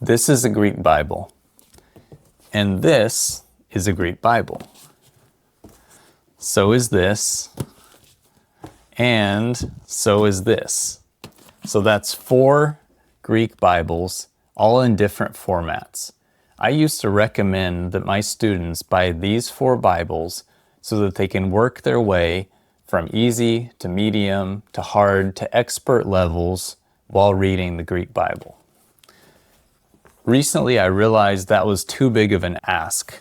This is a Greek Bible, and this is a Greek Bible. So is this, and so is this. So that's 4 Greek Bibles, all in different formats. I used to recommend that my students buy these 4 Bibles so that they can work their way from easy to medium to hard to expert levels while reading the Greek Bible. Recently, I realized that was too big of an ask.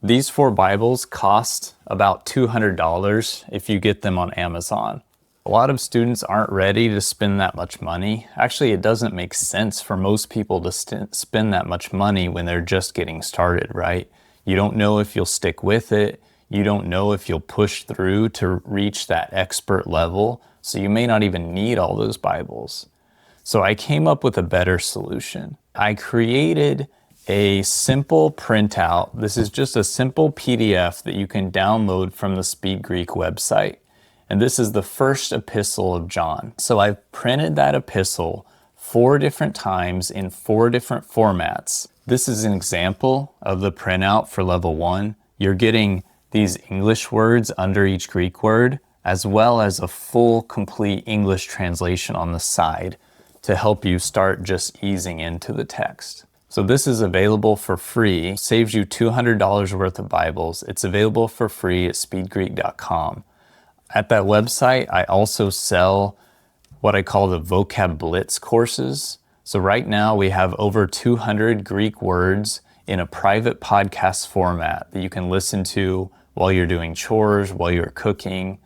These 4 Bibles cost about $200 if you get them on Amazon. A lot of students aren't ready to spend that much money. Actually, it doesn't make sense for most people to spend that much money when they're just getting started, right? You don't know if you'll stick with it. You don't know if you'll push through to reach that expert level. So you may not even need all those Bibles. So I came up with a better solution. I created a simple printout. This is just a simple PDF that you can download from the Speed Greek website. And this is the first epistle of John. So I've printed that epistle 4 different times in 4 different formats. This is an example of the printout for level 1. You're getting these English words under each Greek word, as well as a full, complete English translation on the side to help you start just easing into the text. So this is available for free, saves you $200 worth of Bibles. It's available for free at speedgreek.com. At that website, I also sell what I call the Vocab Blitz courses. So right now we have over 200 Greek words in a private podcast format that you can listen to while you're doing chores, while you're cooking,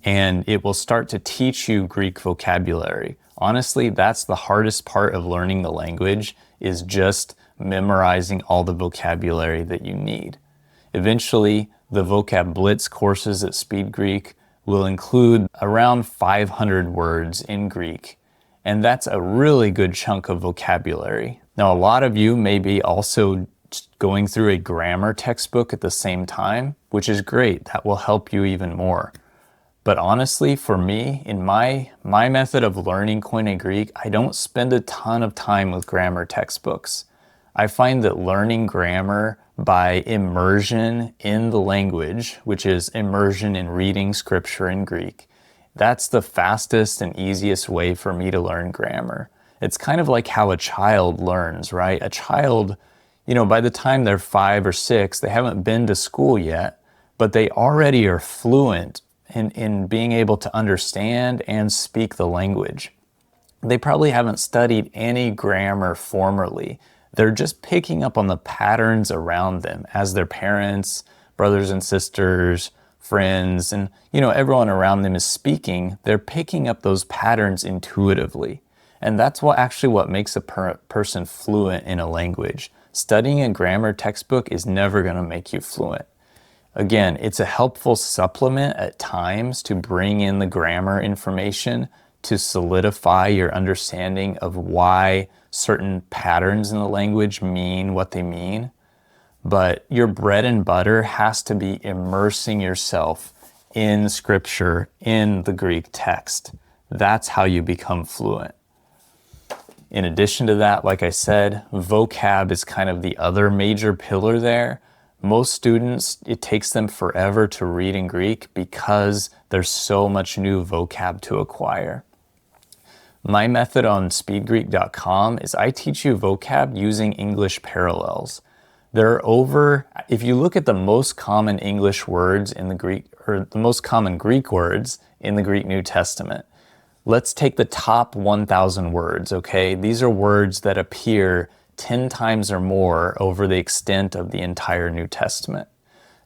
and it will start to teach you Greek vocabulary. Honestly, that's the hardest part of learning the language, is just memorizing all the vocabulary that you need. Eventually, the Vocab Blitz courses at Speed Greek will include around 500 words in Greek, and that's a really good chunk of vocabulary. Now, a lot of you may be also going through a grammar textbook at the same time, which is great. That will help you even more. But honestly, for me, in my method of learning Koine Greek, I don't spend a ton of time with grammar textbooks. I find that learning grammar by immersion in the language, which is immersion in reading scripture in Greek, that's the fastest and easiest way for me to learn grammar. It's kind of like how a child learns, right? A child, by the time they're 5 or 6, they haven't been to school yet, but they already are fluent in being able to understand and speak the language. They probably haven't studied any grammar formerly. They're just picking up on the patterns around them as their parents, brothers and sisters, friends, and everyone around them is speaking. They're picking up those patterns intuitively. And that's what makes a person fluent in a language. Studying a grammar textbook is never going to make you fluent. Again, it's a helpful supplement at times to bring in the grammar information to solidify your understanding of why certain patterns in the language mean what they mean. But your bread and butter has to be immersing yourself in scripture, in the Greek text. That's how you become fluent. In addition to that, like I said, vocab is kind of the other major pillar there. Most students, it takes them forever to read in Greek because there's so much new vocab to acquire. My method on speedgreek.com is I teach you vocab using English parallels. If you look at the most common English words in the Greek, or the most common Greek words in the Greek New Testament, let's take the top 1,000 words, okay? These are words that appear 10 times or more over the extent of the entire New Testament.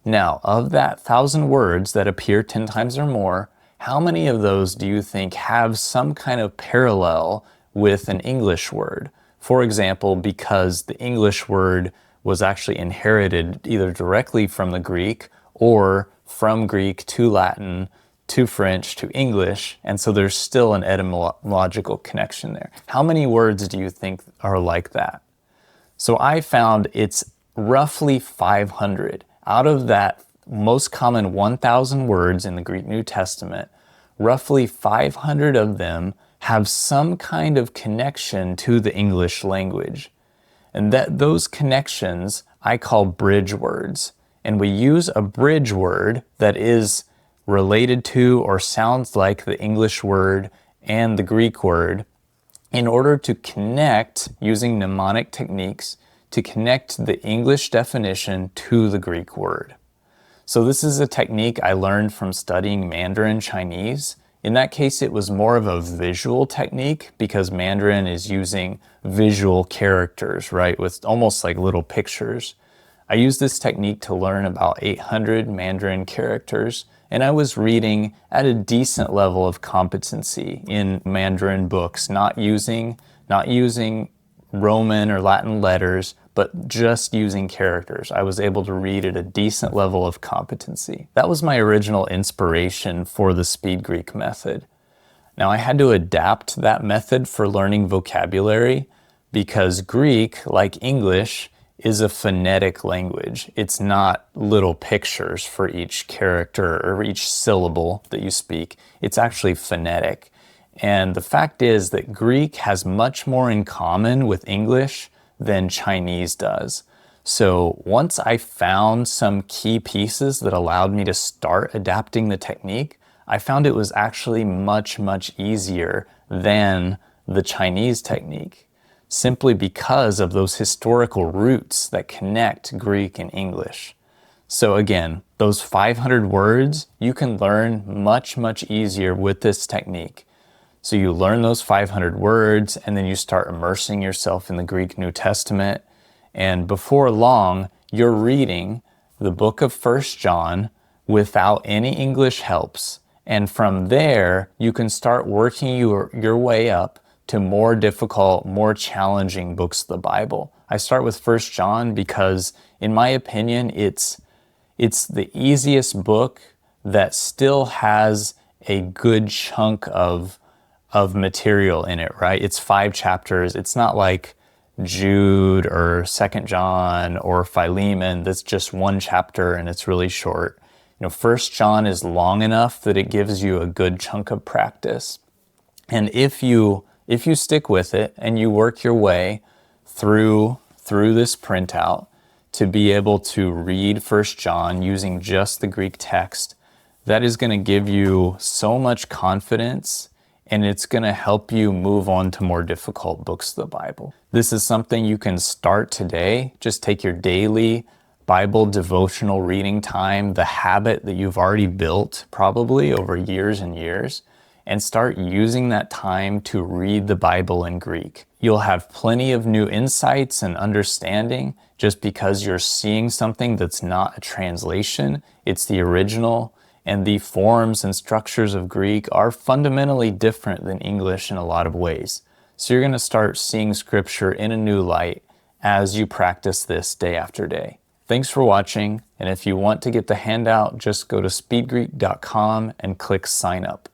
Now, of that 1,000 words that appear 10 times or more, how many of those do you think have some kind of parallel with an English word? For example, because the English word was actually inherited either directly from the Greek or from Greek to Latin to French to English, and so there's still an etymological connection there. How many words do you think are like that? So I found it's roughly 500. Out of that most common 1,000 words in the Greek New Testament, roughly 500 of them have some kind of connection to the English language. And those connections I call bridge words. And we use a bridge word that is related to or sounds like the English word and the Greek word in order to connect, using mnemonic techniques, to connect the English definition to the Greek word. So this is a technique I learned from studying Mandarin Chinese. In that case, it was more of a visual technique because Mandarin is using visual characters, right, with almost like little pictures. I used this technique to learn about 800 Mandarin characters, and I was reading at a decent level of competency in Mandarin books, not using Roman or Latin letters, but just using characters. I was able to read at a decent level of competency. That was my original inspiration for the Speed Greek method. Now I had to adapt that method for learning vocabulary because Greek, like English, is a phonetic language. It's not little pictures for each character or each syllable that you speak. It's actually phonetic. And the fact is that Greek has much more in common with English than Chinese does. So once I found some key pieces that allowed me to start adapting the technique, I found it was actually much, much easier than the Chinese technique, simply because of those historical roots that connect Greek and English. So again, those 500 words you can learn much, much easier with this technique. So you learn those 500 words and then you start immersing yourself in the Greek New Testament. And before long, you're reading the book of 1 John without any English helps. And from there, you can start working your way up to more difficult, more challenging books of the Bible. I start with 1 John because, in my opinion, it's the easiest book that still has a good chunk of material in it, right? It's 5 chapters. It's not like Jude or 2 John or Philemon that's just 1 chapter and it's really short. 1 John is long enough that it gives you a good chunk of practice. And if you stick with it and you work your way through this printout to be able to read 1 John using just the Greek text, that is going to give you so much confidence, and it's going to help you move on to more difficult books of the Bible. This is something you can start today. Just take your daily Bible devotional reading time, the habit that you've already built probably over years and years, and start using that time to read the Bible in Greek. You'll have plenty of new insights and understanding just because you're seeing something that's not a translation, it's the original. And the forms and structures of Greek are fundamentally different than English in a lot of ways. So you're going to start seeing Scripture in a new light as you practice this day after day. Thanks for watching, and if you want to get the handout, just go to speedgreek.com and click sign up.